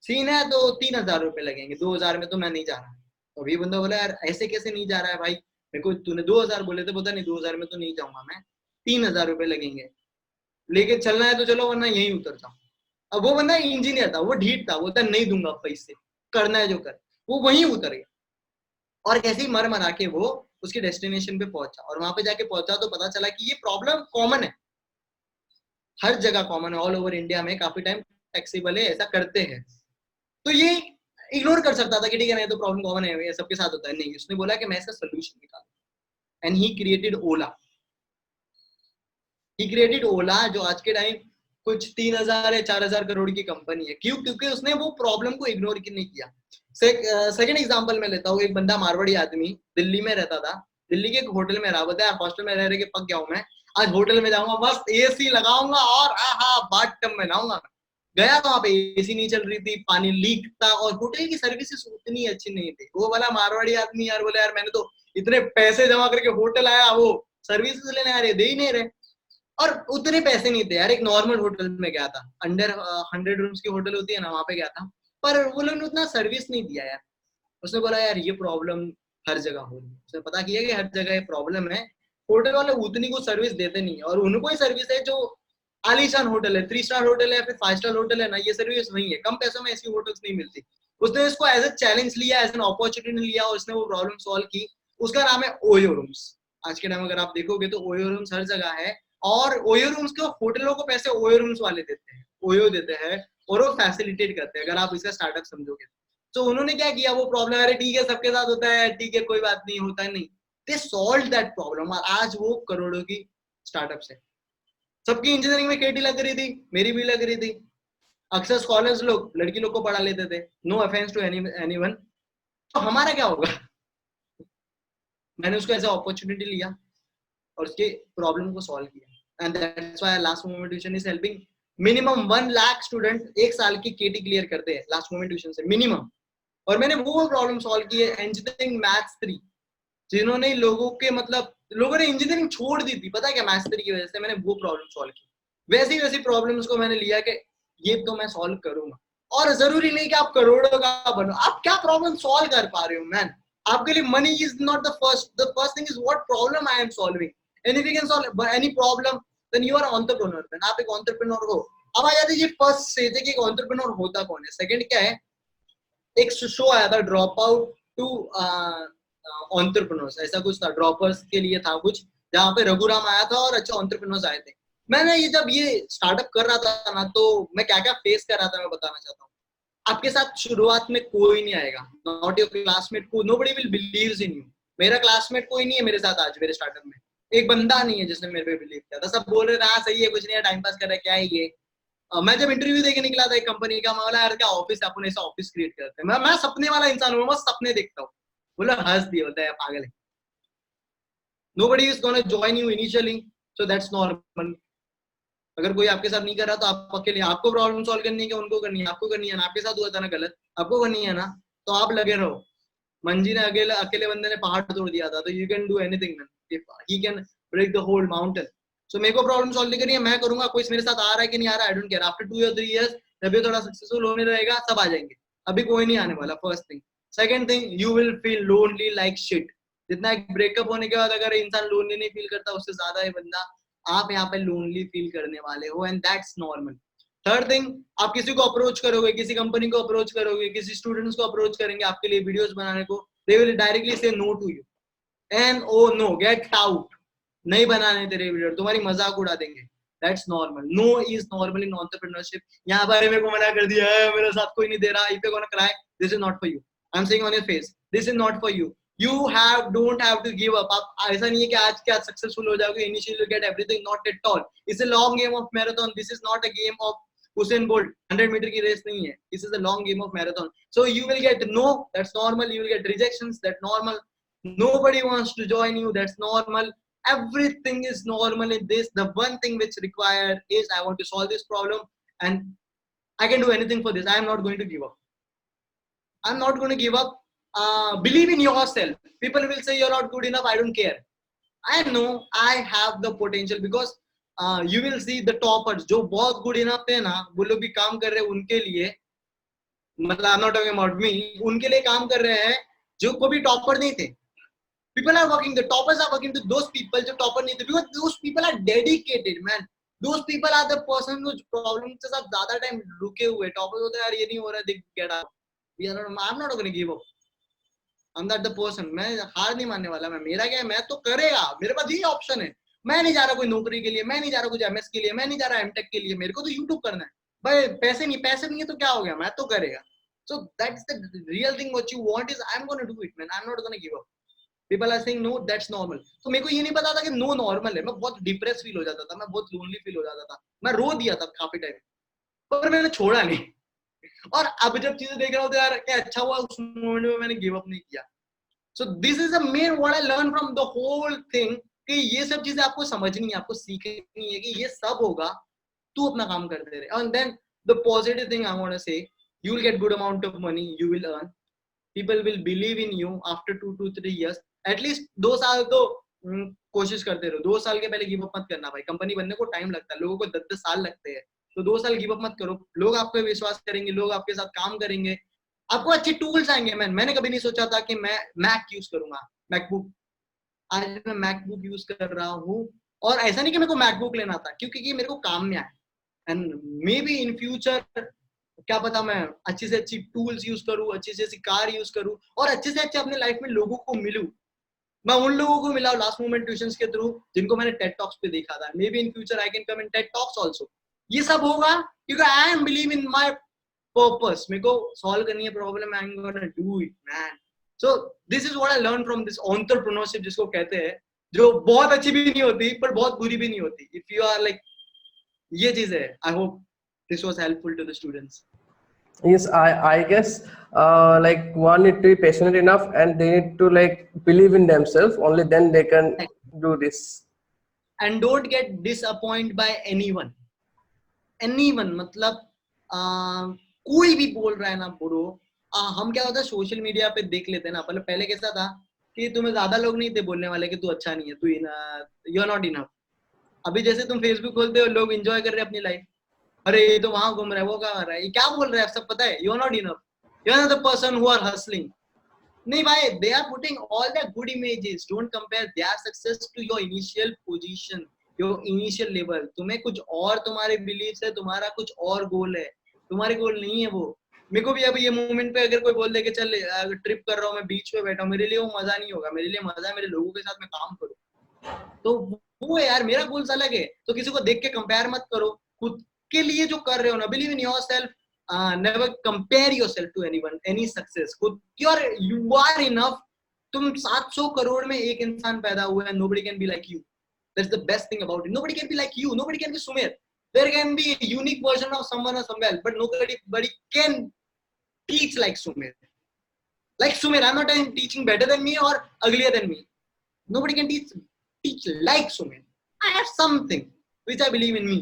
सीन है तो 3000 रुपए लगेंगे, 2000 में तो मैं नहीं जा रहा। तो अभी बंदा बोला यार ऐसे कैसे नहीं जा रहा है भाई, मेरे को तूने 2000 बोले थे, बोलता नहीं 2000 में तो नहीं जाऊंगा मैं, 3000 रुपए लगेंगे, लेके चलना है तो चलो वरना यहीं उतर जाओ। अब वो बंदा इंजीनियर था, वो ढीठ था, बोलता नहीं दूंगा पैसे, करना है जो कर। वो वहीं उतर गया और कैसे ही मर मरा के वो उसके डेस्टिनेशन पे पहुंचा। और वहां पे जाके पहुंचा तो पता चला कि ये प्रॉब्लम कॉमन है, हर जगह कॉमन है, ऑल ओवर इंडिया में काफी टाइम टैक्सी वाले ऐसा करते हैं। तो ये इग्नोर कर सकता था कि ठीक है नहीं तो प्रॉब्लम कॉमन है, ये सबके साथ होता है। नहीं, उसने बोला कि मैं इसका सोल्यूशन निकालूं, and he created Ola. He created Ola, जो आज के टाइम कुछ 3000 या 4000 करोड़ की कंपनी है। क्यों? क्योंकि उसने वो प्रॉब्लम को इग्नोर नहीं किया। सेकंड एग्जांपल मैं लेता हूँ, एक बंदा मारवाड़ी आदमी दिल्ली में रहता था, दिल्ली के एक होटल में रहा, बोलता है हॉस्टल में रह रहे के पक गया हूं मैं, आज होटल में जाऊंगा, बस एसी लगाऊंगा और आहा बाथ टब में नहाऊंगा। गया तो वहां पे एसी नहीं चल रही थी, पानी लीक था, और होटल की सर्विसेज उतनी अच्छी नहीं थी। वो वाला मारवाड़ी आदमी यार बोले यार मैंने तो इतने पैसे जमा करके होटल आया, वो सर्विसेज लेने आ रहे, दे ही नहीं रहे। और उतने पैसे नहीं थे यार, एक नॉर्मल होटल में गया था, अंडर 100 रूम्स की होटल होती है ना, वहां पे गया था, पर वो लोग ने उतना सर्विस नहीं दिया यार। उसने बोला यार ये प्रॉब्लम हर जगह हो रही है। उसने पता किया कि हर जगह ये प्रॉब्लम है, होटल वाले उतनी को सर्विस देते नहीं है, और उनको ही सर्विस है जो आलीशान होटल है, 3 स्टार होटल है, फिर 5 स्टार होटल है ना, ये सर्विस वही है, कम पैसों में ऐसी होटल्स नहीं मिलती। उसने इसको एज ए चैलेंज लिया, एज एन अपॉर्चुनिटी लिया, और उसने वो प्रॉब्लम सॉल्व की। उसका नाम है ओयो रूम्स। आज के टाइम अगर आप देखोगे तो ओयो रूम्स हर जगह है, और ओयो रूम्स को होटलों को पैसे ओयो रूम्स वाले देते हैं, ओयो देते हैं, और वो फैसिलिटेट करते हैं, अगर आप इसका स्टार्टअप समझोगे। तो उन्होंने क्या किया, वो प्रॉब्लम अरे ठीक है सबके साथ होता है, ठीक है कोई बात नहीं, होता है नहीं, दे सॉल्व दैट प्रॉब्लम, और आज वो करोड़ों की स्टार्टअप्स है। सबकी इंजीनियरिंग में केटी लग रही थी, मेरी भी लग रही थी। अक्सर स्कॉलर्स लोग लड़की लोग को पढ़ा लेते थे, नो ऑफेंस टू एनीवन। तो हमारा क्या होगा? मैंने उसको ऐसा अपॉर्चुनिटी लिया और उसके प्रॉब्लम को सॉल्व किया, and that's why last moment tuition is helping minimum 1 lakh student एक साल की केटी क्लियर करते हैं लास्ट मोमेंट ट्यूशन से मिनिमम। और मैंने वो प्रॉब्लम सॉल्व की है इंजीनियरिंग मैथ्स 3, जिन्होंने लोगों के मतलब लोगों ने इंजीनियरिंग छोड़ दी थी, पता है क्या, मैथ्स 3 की वजह से। मैंने वो प्रॉब्लम सॉल्व की, वैसी वैसी प्रॉब्लम्स को मैंने लिया कि ये तो मैं सॉल्व करूंगा। और जरूरी नहीं कि आप करोड़ों का बनो, आप क्या प्रॉब्लम सॉल्व कर पा रहे हो मैन। आपके लिए money is not the first thing is what problem I am solving, and if you can solve any problem then you are entrepreneur. Then आप एक एंटरप्रेन्योर हो। अब आ जाती है फर्स्ट स्टेज है कि एक एंटरप्रेन्योर होता कौन है। सेकंड क्या है, एक शो आया था ड्रॉप आउट टू एंटरप्रेन्योर्स, ऐसा कुछ था, ड्रॉपर्स के लिए था कुछ, जहाँ पे रघुराम आया था और अच्छे एंटरप्रेन्योर्स आए थे। मैंने ये जब ये स्टार्टअप कर रहा था ना, तो मैं क्या क्या फेस कर रहा था मैं बताना चाहता हूँ। आपके साथ शुरुआत में कोई नहीं आएगा, नॉट योर क्लासमेट, को nobody will believes in you. मेरा क्लासमेट कोई नहीं है मेरे साथ आज मेरे स्टार्टअप में, एक बंदा नहीं है जिसने मेरे पे बिलीव किया था। सब बोल रहे थे हाँ सही है, कुछ नहीं है, टाइम पास कर रहा है, क्या है ये। मैं जब इंटरव्यू देके निकला था एक कंपनी का, मैं बोला यार क्या ऑफिस है, अपन ऐसा ऑफिस क्रिएट करते हैं। मैं सपने वाला इंसान हूँ, मैं सपने देखता हूँ। बोला हंस दिया, होता है पागल है, nobody is going to join you initially, so that's normal। अगर कोई आपके साथ नहीं कर रहा तो आप अकेले, आपको प्रॉब्लम सॉल्व करनी है कि उनको करनी है, आपको करनी है ना। आपके साथ हुआ था ना गलत, आपको करनी है ना, तो आप लगे रहो। मंजी ने अकेले अकेले बंदे ने पहाड़ तोड़ दिया था, तो you can do anything man, if he can break the whole mountain. So मेरे को प्रॉब्लम सॉल्व नहीं करनी है, मैं करूंगा, कोई मेरे साथ आ रहा है कि नहीं आ रहा है, आई डोंट केयर। आफ्टर 2 या 3 इयर्स जब ये थोड़ा सक्सेसफुल होने रहेगा सब आ जाएंगे, अभी कोई नहीं आने वाला। First thing. Second thing, you will feel lonely like shit. जितना एक ब्रेकअप होने के बाद अगर इंसान लोनली नहीं फील करता, उससे ज्यादा ये बंदा आप यहाँ पे लोनली फील करने वाले हो, and that's normal. Third thing, आप किसी को अप्रोच करोगे, किसी कंपनी को अप्रोच करोगे, किसी स्टूडेंट्स को अप्रोच करेंगे आपके लिए वीडियोस बनाने को, they will directly say no to you and oh no get out, नहीं बनाने तेरे वीडियो, तुम्हारी मजाक उड़ा देंगे। That's normal. No is normal in entrepreneurship. यहाँ पर मेरे को मना कर दिया है, मेरे साथ कोई नहीं दे रहा, if you're gonna cry, this is not for you. I'm saying on your face, this is not for you. You don't have to give up. आप ऐसा नहीं है कि आज के आज सक्सेसफुल हो जाओगे, initially you get everything, not at all. It's a long game of marathon. This is not a game of Usain Bolt, 100 metre की रेस नहीं है. This is a long game of marathon. So you will get no, that's normal. You will get rejections, that's normal. Nobody wants to join you, that's normal. Everything is normal in this. The one thing which required is I want to solve this problem and I can do anything for this. I am not going to give up. I'm not going to give up. Believe in yourself. People will say you're not good enough. I don't care. I know I have the potential because you will see the toppers जो बहुत good enough थे ना, वो लोग भी काम कर रहे हैं उनके लिए, मतलब I'm not talking about me, उनके लिए काम कर रहे हैं जो कभी टॉपर नहीं थे. People are working, the toppers are working to those people जो टॉपर नहीं थे, because those people are dedicated, man. Those people are the person जो प्रॉब्लम के साथ ज्यादा टाइम रुके हुए. टॉपर्स होते हैं यार, ये नहीं हो रहा, देख get out. I'm not going to give up. I'm not the person. मैं हार नहीं मानने वाला. मैं, मेरा क्या है, मैं तो करेगा. मेरे पास यही ऑप्शन है. मैं नहीं जा रहा कोई नौकरी के लिए, मैं नहीं जा रहा कुछ एमएस के लिए, मैं नहीं जा रहा एमटेक के लिए. मेरे को तो यूट्यूब करना है भाई. पैसे नहीं है तो क्या हो गया, मैं तो करेगा. So that's the real thing. What you want is I'm going to do it, man. I'm not going to give up. People are saying no, that's normal. तो मेरे को ये नहीं पता था कि no normal है. मैं बहुत डिप्रेस फील हो जाता था, मैं बहुत लोनली फील हो जाता था, मैं रो दिया था काफी टाइम, पर मैंने छोड़ा नहीं. और अब जब चीजें देख रहा हूँ तो यार क्या अच्छा हुआ उस मोमेंट में मैंने गिव अप नहीं किया. So this is the main what I learned from the whole thing कि ये सब चीजें आपको समझनी है, आपको सीखनी है कि ये सब होगा, तू अपना काम करते रहे. And then the positive thing I want to say, you will get good amount of money, you will earn, people will believe in you after 2 to 3 years. At least 2 साल तो कोशिश करते रहो. 2 साल के पहले गिव अप मत करना भाई. कंपनी बनने को टाइम लगता है, लोगों को 10-10 साल लगते हैं. तो 2 साल गिव अप मत करो. लोग आप पे विश्वास करेंगे, लोग आपके साथ काम करेंगे, आपको अच्छे टूल्स आएंगे. मैंने कभी नहीं सोचा था कि मैं मैक यूज करूंगा, मैकबुक. आज मैं मैकबुक यूज कर रहा हूँ, और ऐसा नहीं कि मेरे को मैकबुक लेना था, क्योंकि ये मेरे को काम में आया. And may be in future क्या पता मैं अच्छी से अच्छी टूल्स यूज करूँ, अच्छी से अच्छी कार यूज करूँ, और अच्छे से अच्छे अपने लाइफ में लोगों को मिलूं. मैं उन लोगों को मिला लास्ट मोमेंट ट्यूशंस के थ्रू जिनको मैंने टेड टॉक्स पे देखा था. May be in future I can come in Ted talks also. ये सब होगा क्योंकि I am believe in my purpose. मेरे को सॉल्व करनी है problem, I am gonna do it, man. So this is what I learn from this entrepreneurship, जिसको कहते हैं, जो बहुत अच्छी भी नहीं होती पर बहुत बुरी भी नहीं होती. इफ यू आर लाइक, ये चीज है. I hope this was helpful to the students. Yes, I guess like one need to be passionate enough and they need to like believe in themselves. Only then they can do this. And don't get disappointed by anyone. मतलब कोई भी बोल रहा है ना ब्रो. हम क्या होता है सोशल मीडिया पे देख लेते हैं ना, पहले कैसा था कि तुम्हें ज्यादा लोग नहीं थे बोलने वाले कि तू अच्छा नहीं है, तू यू आर नॉट इनफ. अभी जैसे तुम फेसबुक खोलते हो, लोग एंजॉय कर रहे हैं अपनी लाइफ. अरे ये तो वहां घूम रहा है, वो क्या कर रहा है, ये क्या बोल रहा है, सब पता है. You are not enough, you are the person who are hustling. नहीं भाई, they are putting all the good images. Don't compare their success to your initial position, your initial level. तुम्हें कुछ और तुम्हारे beliefs है, तुम्हारा कुछ और गोल है, तुम्हारे गोल नहीं है वो. मेरे को भी अब ये मोमेंट पे अगर कोई बोल दे कि चल ट्रिप कर रहा हूँ, मैं बीच पे बैठा हूँ, मेरे लिए वो मजा नहीं होगा. मेरे लिए मजा है मेरे लोगों के साथ में काम करूँ. तो वो है यार, मेरा गोल्स अलग है. तो किसी को देख के कंपेयर मत करो. खुद के लिए जो कर रहे हो ना, believe in yourself. Never compare yourself to anyone, any success. You are enough. तुम 700 करोड़ में एक इंसान पैदा हुआ है. Nobody can be like you. That's the best thing about it. Nobody can be like you. Nobody can be Sumer. There can be a unique version of someone or somewhere, but nobody can teach like Sumer. Like Sumer, I'm not teaching better than me or uglier than me. Nobody can teach like Sumer. I have something which I believe in me.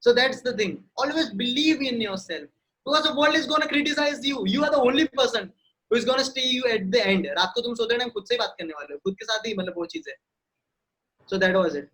So that's the thing. Always believe in yourself. Because the world is going to criticize you. You are the only person who is going to stay you at the end. रात को तुम सोते टाइम खुद से बात करने वाले हो, खुद के साथ ही, मतलब वो चीज है. So that was it.